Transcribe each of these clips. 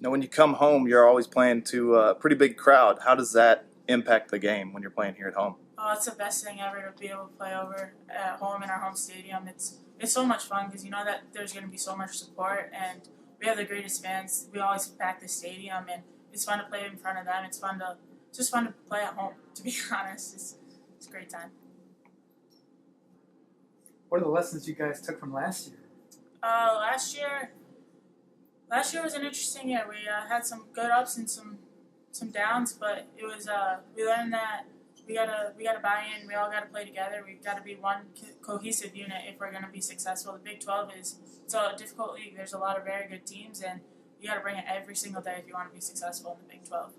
Now, when you come home, you're always playing to a pretty big crowd. How does that impact the game when you're playing here at home? Oh, it's the best thing ever to be able to play over at home in our home stadium. It's so much fun because you know that there's going to be so much support, and we have the greatest fans. We always pack the stadium, and it's fun to play in front of them. It's just fun to play at home. To be honest, it's a great time. What are the lessons you guys took from last year? Last year was an interesting year. We had some good ups and some downs, but it was we learned that we gotta buy in. We all gotta play together. We've got to be one cohesive unit if we're gonna be successful. The Big 12 it's a difficult league. There's a lot of very good teams, and you gotta bring it every single day if you want to be successful in the Big 12.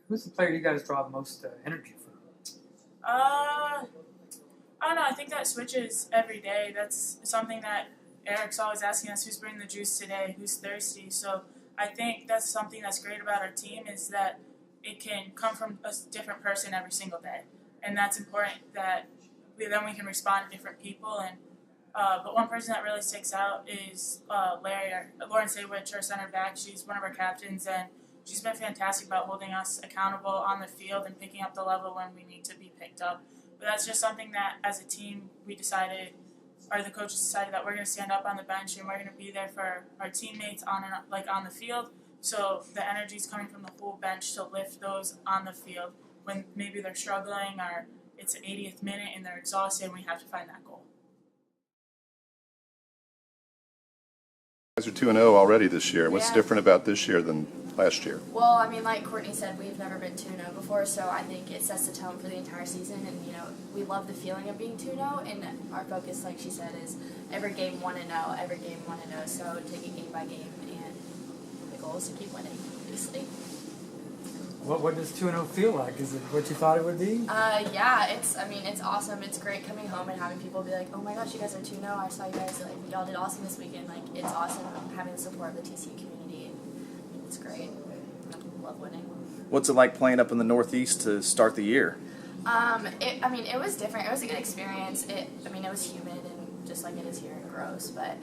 Who's the player you guys draw the most energy from? I don't know. I think that switches every day. That's something that Eric's always asking us, who's bringing the juice today, who's thirsty. So I think that's something that's great about our team is that it can come from a different person every single day. And that's important that we can respond to different people. And but one person that really sticks out is Lauren Saywich, our center back. She's one of our captains, and she's been fantastic about holding us accountable on the field and picking up the level when we need to be picked up. But that's just something that as a team we decided, or the coaches decided that we're going to stand up on the bench and we're going to be there for our teammates on the field. So the energy is coming from the whole bench to lift those on the field when maybe they're struggling or it's the 80th minute and they're exhausted and we have to find that goal. You guys are 2-0 already this year. What's different about this year than last year? Well, I mean, like Courtney said, we've never been 2-0 before, so I think it sets the tone for the entire season. And, you know, we love the feeling of being 2-0, and our focus, like she said, is every game 1-0, every game 1-0, so take it game by game, and the goal is to keep winning, obviously. What does 2-0 feel like? Is it what you thought it would be? Yeah, it's awesome. It's great coming home and having people be like, oh my gosh, you guys are 2-0. I saw you guys, like, y'all did awesome this weekend. Like, it's awesome having the support of the TCU community. It's great. I love winning. What's it like playing up in the Northeast to start the year? It was different. It was a good experience. It was humid and just like it is here and gross. But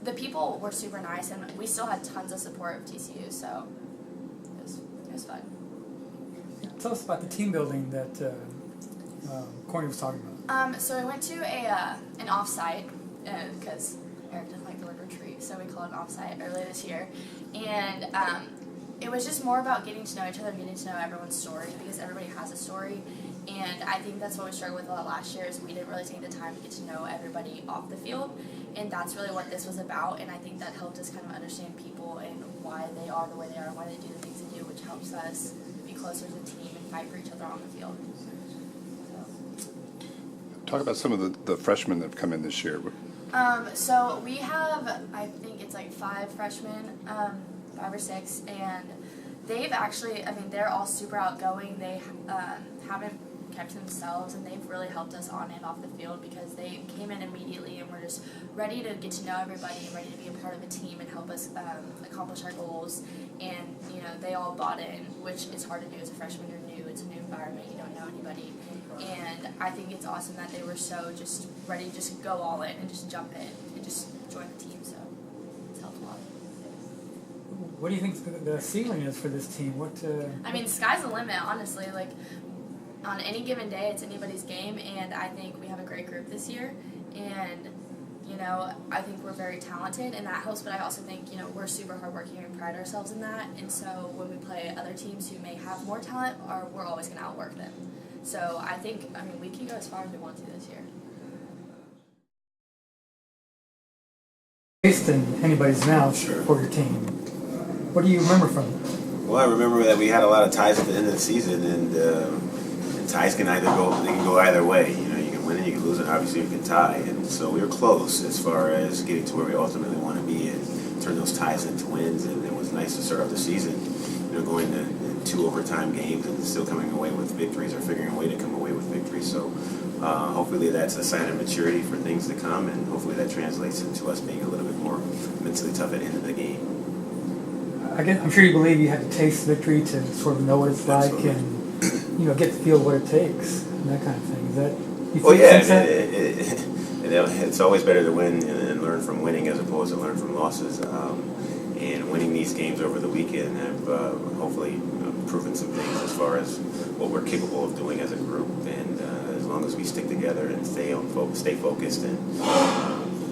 the people were super nice, and we still had tons of support of TCU, so it was fun. Tell us about the team building that Courtney was talking about. So I went to an offsite because Eric didn't like the word retreat, so we called it an offsite earlier this year, and it was just more about getting to know each other, getting to know everyone's story, because everybody has a story. And I think that's what we struggled with a lot last year, is we didn't really take the time to get to know everybody off the field. And that's really what this was about. And I think that helped us kind of understand people and why they are the way they are and why they do the things they do, which helps us be closer as a team and fight for each other on the field. Talk about some of the freshmen that have come in this year. So we have, I think it's like 5 freshmen, 5 or 6, and they've actually, they're all super outgoing. They haven't kept themselves, and they've really helped us on and off the field because they came in immediately and were just ready to get to know everybody and ready to be a part of a team and help us accomplish our goals. And, you know, they all bought in, which is hard to do as a freshman. You're new, it's a new environment, you don't know anybody. And I think it's awesome that they were so just ready to just go all in and just jump in and just join the team, so it's helped a lot. What do you think the ceiling is for this team? Sky's the limit, honestly. Like, on any given day, it's anybody's game, and I think we have a great group this year, and, you know, I think we're very talented, and that helps, but I also think, you know, we're super hardworking and we pride ourselves in that, and so when we play other teams who may have more talent, we're always going to outwork them. So I think, we can go as far as we want to this year. Based than anybody's now for your team. What do you remember from it? Well, I remember that we had a lot of ties at the end of the season, and ties can go either way. You know, you can win and you can lose, and obviously you can tie. And so we were close as far as getting to where we ultimately want to be and turn those ties into wins. And it was nice to start off the season, you know, going to 2 overtime games and still coming away with victories, or figuring a way to come away with victories. So hopefully that's a sign of maturity for things to come, and hopefully that translates into us being a little bit more mentally tough at the end of the game. I'm sure you believe you had to taste victory to sort of know what it's like and, you know, get to feel what it takes and that kind of thing. Is that you feel it's always better to win and learn from winning as opposed to learn from losses. and winning these games over the weekend have hopefully proven some things as far as what we're capable of doing as a group. And as long as we stick together and stay focused and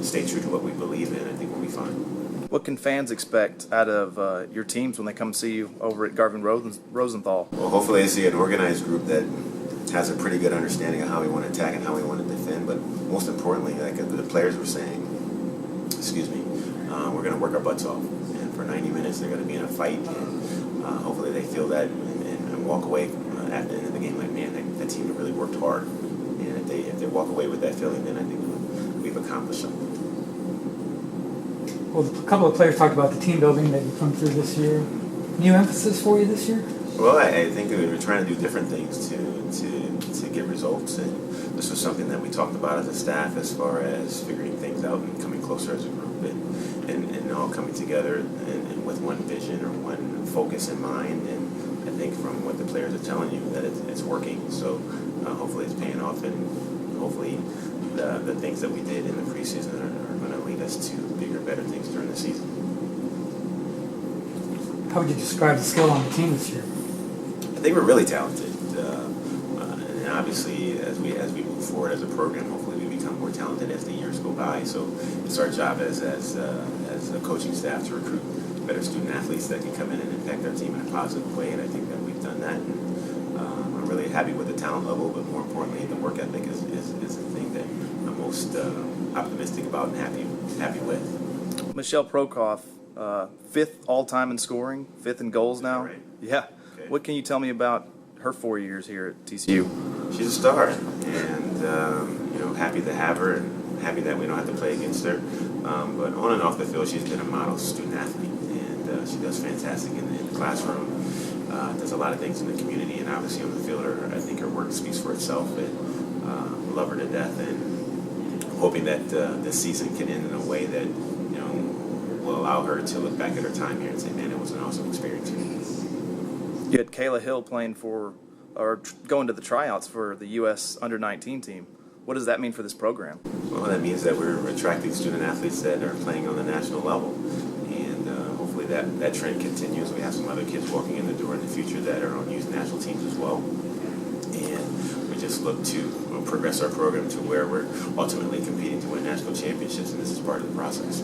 stay true to what we believe in, I think we'll be fine. What can fans expect out of your teams when they come see you over at Garvin Rosenthal? Well, hopefully they see an organized group that has a pretty good understanding of how we want to attack and how we want to defend. But most importantly, like the players were saying, we're going to work our butts off. And for 90 minutes, they're going to be in a fight. And hopefully they feel that and walk away at the end of the game like, man, that team really worked hard. And if they walk away with that feeling, then I think we've accomplished something. Well, a couple of players talked about the team building that you've come through this year. New emphasis for you this year? Well, I think we were trying to do different things to get results, and this was something that we talked about as a staff as far as figuring things out and coming closer as a group and all coming together and with one vision or one focus in mind. And I think from what the players are telling you that it's working. So hopefully it's paying off, and hopefully the things that we did in the preseason are going to lead us to bigger, better things during the season. How would you describe the skill on the team this year? I think we're really talented, and obviously as we move forward as a program, hopefully we become more talented as the years go by. So it's our job as a coaching staff to recruit better student athletes that can come in and impact our team in a positive way, and I think that we've done that. And I'm really happy with the talent level, but more importantly, the work ethic is the thing that I'm most optimistic about and happy with. Michelle Prokoff, 5th all-time in scoring, 5th in goals now. Right. Yeah. Okay. What can you tell me about her 4 years here at TCU? She's a star, and happy to have her, and happy that we don't have to play against her. But on and off the field, she's been a model student athlete, and she does fantastic in the classroom. Does a lot of things in the community, and obviously on the field, I think her work speaks for itself. And love her to death, and I'm hoping that this season can end in a way that will allow her to look back at her time here and say, "Man, it was an awesome experience." You had Kayla Hill playing going to the tryouts for the U.S. under-19 team. What does that mean for this program? Well, that means that we're attracting student athletes that are playing on the national level, and hopefully that trend continues. We have some other kids walking in the door in the future that are on youth national teams as well, and we just look to progress our program to where we're ultimately competing to win national championships, and this is part of the process.